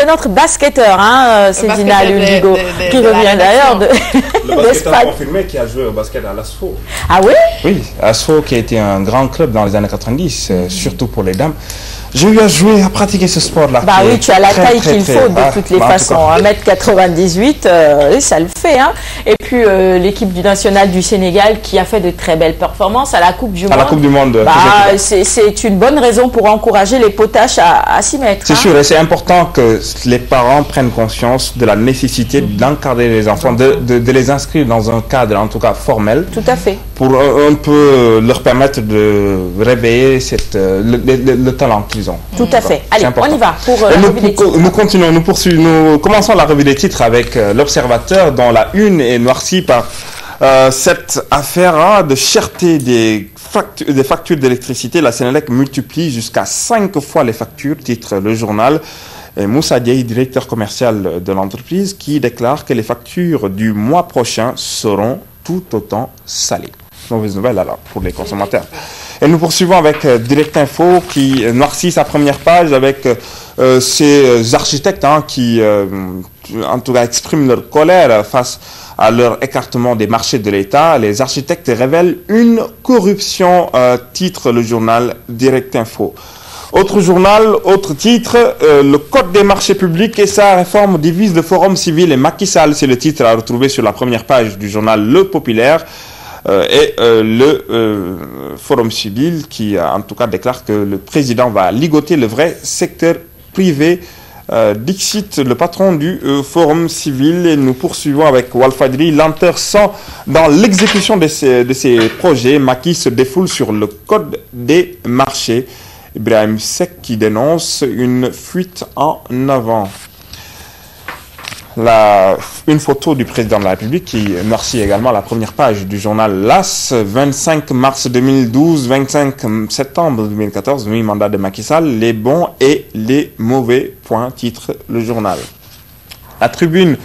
notre basketteur, hein, Sedina Lundigo, qui revient d'ailleurs de le basketteur confirmé qui a joué au basket à l'ASFO. Ah oui? Oui, ASFO qui a été un grand club dans les années 90, surtout pour les dames. J'ai eu à jouer, à pratiquer ce sport-là. Bah oui, tu as la taille qu'il faut de toutes les façons. 1m98, ça le fait. Hein. Et puis l'équipe nationale du Sénégal qui a fait de très belles performances à la Coupe du Monde. À la Coupe du Monde. Bah, c'est une bonne raison pour encourager les potaches à s'y mettre. C'est sûr, et c'est important que les parents prennent conscience de la nécessité d'encadrer les enfants, de les inscrire dans un cadre, en tout cas formel. Tout à fait. Pour un peu leur permettre de réveiller le talent qu'ils ont. Tout à fait. Allez, on y va pour la revue des titres. Nous continuons, nous commençons la revue des titres avec l'Observateur dont la une est noircie par cette affaire de cherté des factures d'électricité. La Sénélec multiplie jusqu'à 5 fois les factures, titre le journal. Et Moussa Diaye, directeur commercial de l'entreprise, qui déclare que les factures du mois prochain seront tout autant salées. Mauvaise nouvelle alors pour les consommateurs. Et nous poursuivons avec Direct Info qui noircit sa première page avec ces architectes qui en tout cas expriment leur colère face à leur écartement des marchés de l'État. Les architectes révèlent une corruption, titre le journal Direct Info. Autre journal, autre titre, le Code des marchés publics et sa réforme divise le Forum civil et Macky Sall. C'est le titre à retrouver sur la première page du journal Le Populaire. Et le Forum civil qui en tout cas déclare que le président va ligoter le vrai secteur privé. Dixit, le patron du Forum civil. Et nous poursuivons avec Walfadri. Lenteur sans dans l'exécution de ces projets. Macky se défoule sur le code des marchés. Ibrahim Seck qui dénonce une fuite en avant. Une photo du président de la République qui noircit également la première page du journal LAS, 25 mars 2012, 25 septembre 2014, mi-mandat de Macky Sall, les bons et les mauvais points, titre le journal. La Tribune,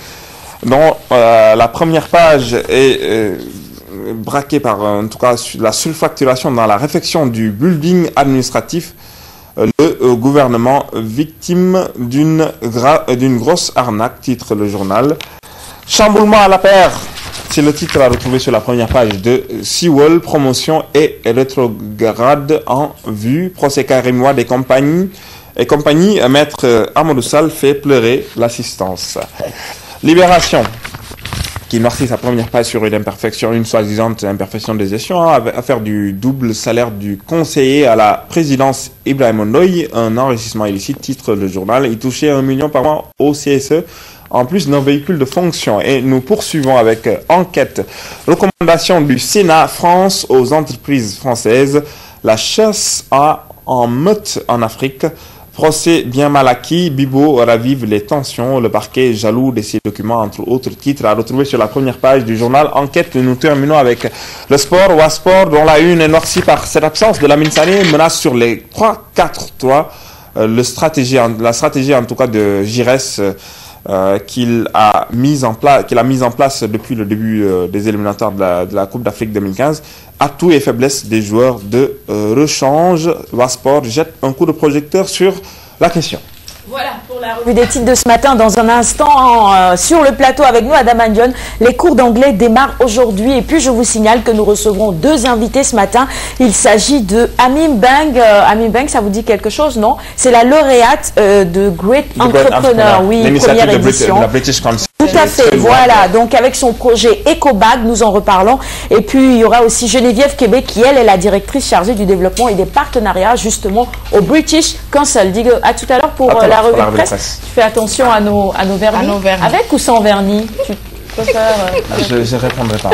dont la première page est braquée par, en tout cas, la surfacturation dans la réfection du building administratif. Le gouvernement victime d'une grosse arnaque, titre le journal. Chamboulement à la paire, c'est le titre à retrouver sur la première page de Seawall, promotion et rétrograde en vue. Procès Karim Wade et compagnie, maître Amadou Sall fait pleurer l'assistance. Libération, qui noircit sa première page sur une soi-disant imperfection des gestions, affaire du double salaire du conseiller à la présidence Ibrahim Ndoye, un enrichissement illicite, titre le journal. Il touchait 1 million par mois au CSE, en plus d'un véhicule de fonction. Et nous poursuivons avec enquête. Recommandation du Sénat France aux entreprises françaises. La chasse en meute en Afrique. Procès bien mal acquis, Bibo ravive les tensions, le parquet jaloux de ces documents, entre autres titres à retrouver sur la première page du journal Enquête. Nous terminons avec le sport, Wasport, dont la une est noircie par cette absence de Lamine Sané, menace sur les 3-4 toits. La stratégie en tout cas de Giresse qu'il a mise en place depuis le début des éliminatoires de la Coupe d'Afrique 2015. Atouts et faiblesses des joueurs de rechange. Wasport jette un coup de projecteur sur la question. Voilà pour la revue des titres de ce matin. Dans un instant, sur le plateau avec nous, Adam Andion, les cours d'anglais démarrent aujourd'hui. Et puis, je vous signale que nous recevrons 2 invités ce matin. Il s'agit de Amim Beng. Amim Beng, ça vous dit quelque chose, non? C'est la lauréate de Great Entrepreneur. Oui, première édition. De la British Council. Tout à fait, voilà. Donc, avec son projet EcoBag, nous en reparlons. Et puis, il y aura aussi Geneviève Québec, qui, elle, est la directrice chargée du développement et des partenariats, justement, au British Council. Digo, à tout à l'heure pour la revue de presse. Tu fais attention à nos vernis. Avec ou sans vernis? Tu peux faire... Je répondrai pas.